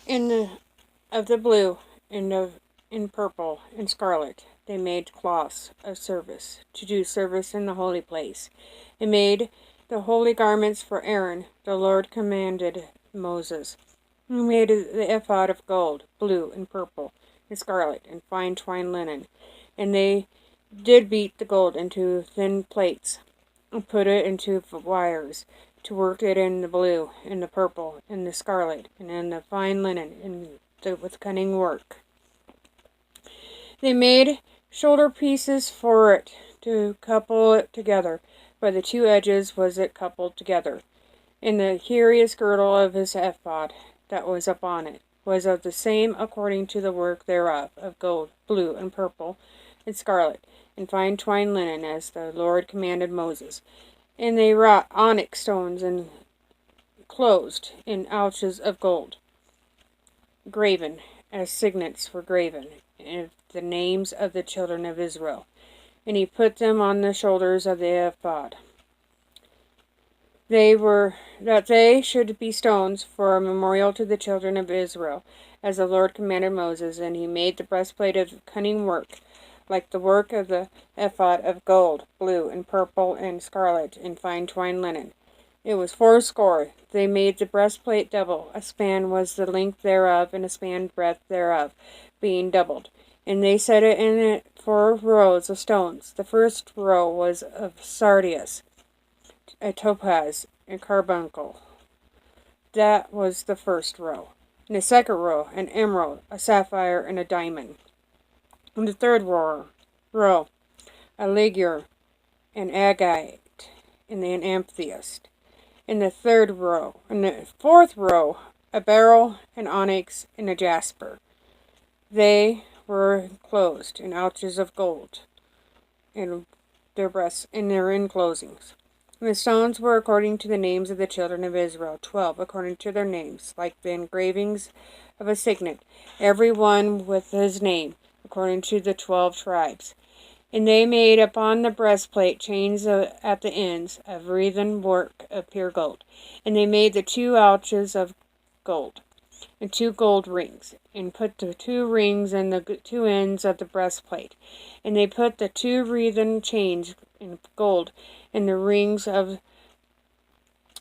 Of the blue, and in purple, and scarlet, they made cloths of service, to do service in the holy place, and made the holy garments for Aaron. The Lord commanded Moses, who made the ephod of gold, blue, and purple, and scarlet, and fine twined linen. And they did beat the gold into thin plates, and put it into wires, to work it in the blue, and the purple, and the scarlet, and in the fine linen, with cunning work. They made shoulder pieces for it, to couple it together. By the two edges was it coupled together. And the curious girdle of his ephod, that was upon it, was of the same according to the work thereof, of gold, blue, and purple, and scarlet, and fine twined linen, as the Lord commanded Moses. And they wrought onyx stones, and closed in ouches of gold, graven, as signets were graven, and the names of the children of Israel. And he put them on the shoulders of the ephod. They should be stones for a memorial to the children of Israel, as the Lord commanded Moses. And he made the breastplate of cunning work, like the work of the ephod, of gold, blue, and purple, and scarlet, and fine twined linen. It was 80. They made the breastplate double. A span was the length thereof, and a span breadth thereof, being doubled. And they set it in it 4 rows of stones. The first row was of sardius, a topaz, and carbuncle. That was the first row. And the second row, an emerald, a sapphire, and a diamond. And the third row, a ligure, an agate, and an amethyst. In the fourth row, a beryl, an onyx, and a jasper. They were enclosed in ouches of gold, in their enclosings. And the stones were according to the names of the children of Israel, 12 according to their names, like the engravings of a signet, every one with his name, according to the 12 tribes. And they made upon the breastplate chains at the ends of wreathen work of pure gold. And they made the 2 ouches of gold, and 2 gold rings, and put the 2 rings in the 2 ends of the breastplate. And they put the 2 wreathen chains in gold in the rings on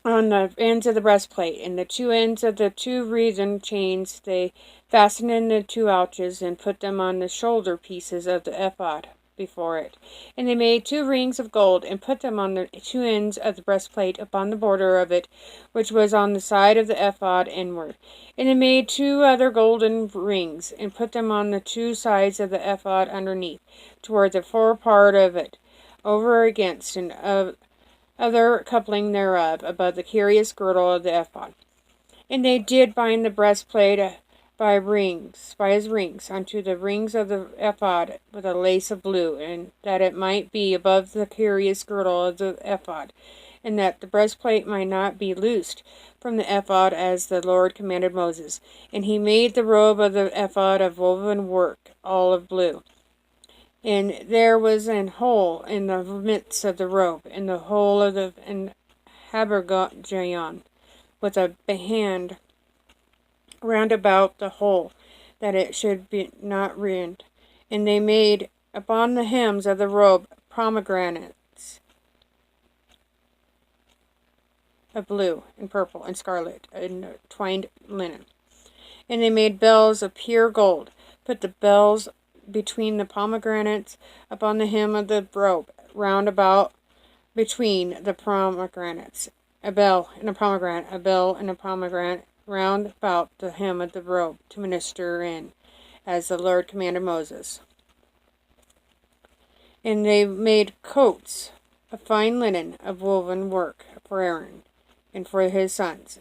the ends of the breastplate. And the 2 ends of the 2 wreathen chains they fastened in the 2 ouches, and put them on the shoulder pieces of the ephod before it. And they made 2 rings of gold, and put them on the 2 ends of the breastplate upon the border of it, which was on the side of the ephod inward. And they made 2 other golden rings, and put them on the 2 sides of the ephod underneath, toward the forepart of it, over against, and other coupling thereof, above the curious girdle of the ephod. And they did bind the breastplate by his rings, unto the rings of the ephod with a lace of blue, and that it might be above the curious girdle of the ephod, and that the breastplate might not be loosed from the ephod, as the Lord commanded Moses. And he made the robe of the ephod of woven work, all of blue. And there was an hole in the midst of the robe, in the hole of the habergeon, with a band round about the hole, that it should be not rend. And they made upon the hems of the robe pomegranates of blue, and purple, and scarlet, and twined linen. And they made bells of pure gold, put the bells between the pomegranates upon the hem of the robe, round about between the pomegranates, a bell and a pomegranate, a bell and a pomegranate, round about the hem of the robe, to minister in, as the Lord commanded Moses. And they made coats of fine linen of woven work for Aaron and for his sons,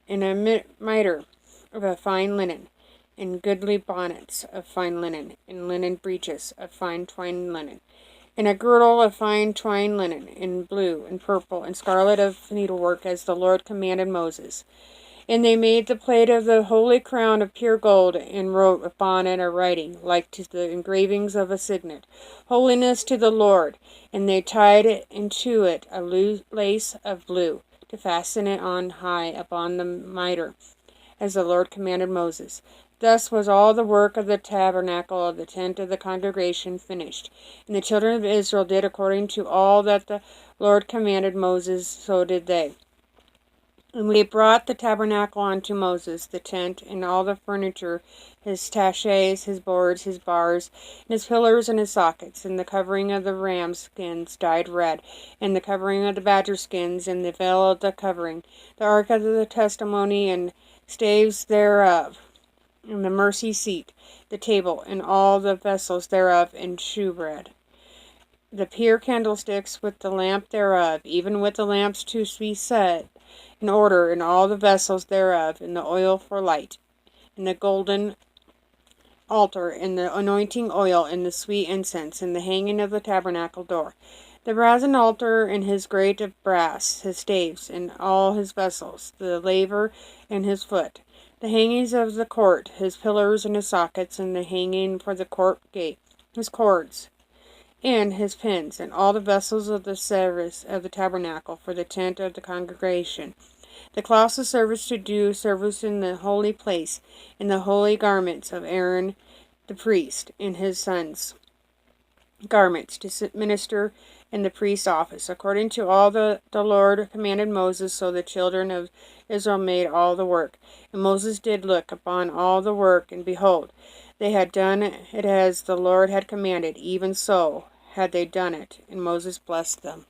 and a mitre of a fine linen, and goodly bonnets of fine linen, and linen breeches of fine twined linen, and a girdle of fine twined linen, in blue, and purple, and scarlet of needlework, as the Lord commanded Moses. And they made the plate of the holy crown of pure gold, and wrote upon it a writing, like to the engravings of a signet, Holiness to the Lord. And they tied into it a lace of blue, to fasten it on high upon the mitre, as the Lord commanded Moses. Thus was all the work of the tabernacle of the tent of the congregation finished. And the children of Israel did according to all that the Lord commanded Moses, so did they. And we brought the tabernacle unto Moses, the tent, and all the furniture, his taches, his boards, his bars, and his pillars and his sockets, and the covering of the ram skins dyed red, and the covering of the badger skins, and the veil of the covering, the ark of the testimony, and staves thereof, and the mercy seat, the table, and all the vessels thereof, and shewbread. The pure candlesticks with the lamp thereof, even with the lamps to be set in order, and all the vessels thereof, and the oil for light, and the golden altar, and the anointing oil, and the sweet incense, and the hanging of the tabernacle door, the brazen altar, and his grate of brass, his staves, and all his vessels, the laver, and his foot, the hangings of the court, his pillars, and his sockets, and the hanging for the court gate, his cords, and his pins, and all the vessels of the service of the tabernacle for the tent of the congregation, the cloths of service to do service in the holy place, and the holy garments of Aaron the priest, and his sons' garments to minister in the priest's office, according to all the Lord commanded Moses. So the children of Israel made all the work. And Moses did look upon all the work, and behold, they had done it as the Lord had commanded, even so had they done it. And Moses blessed them.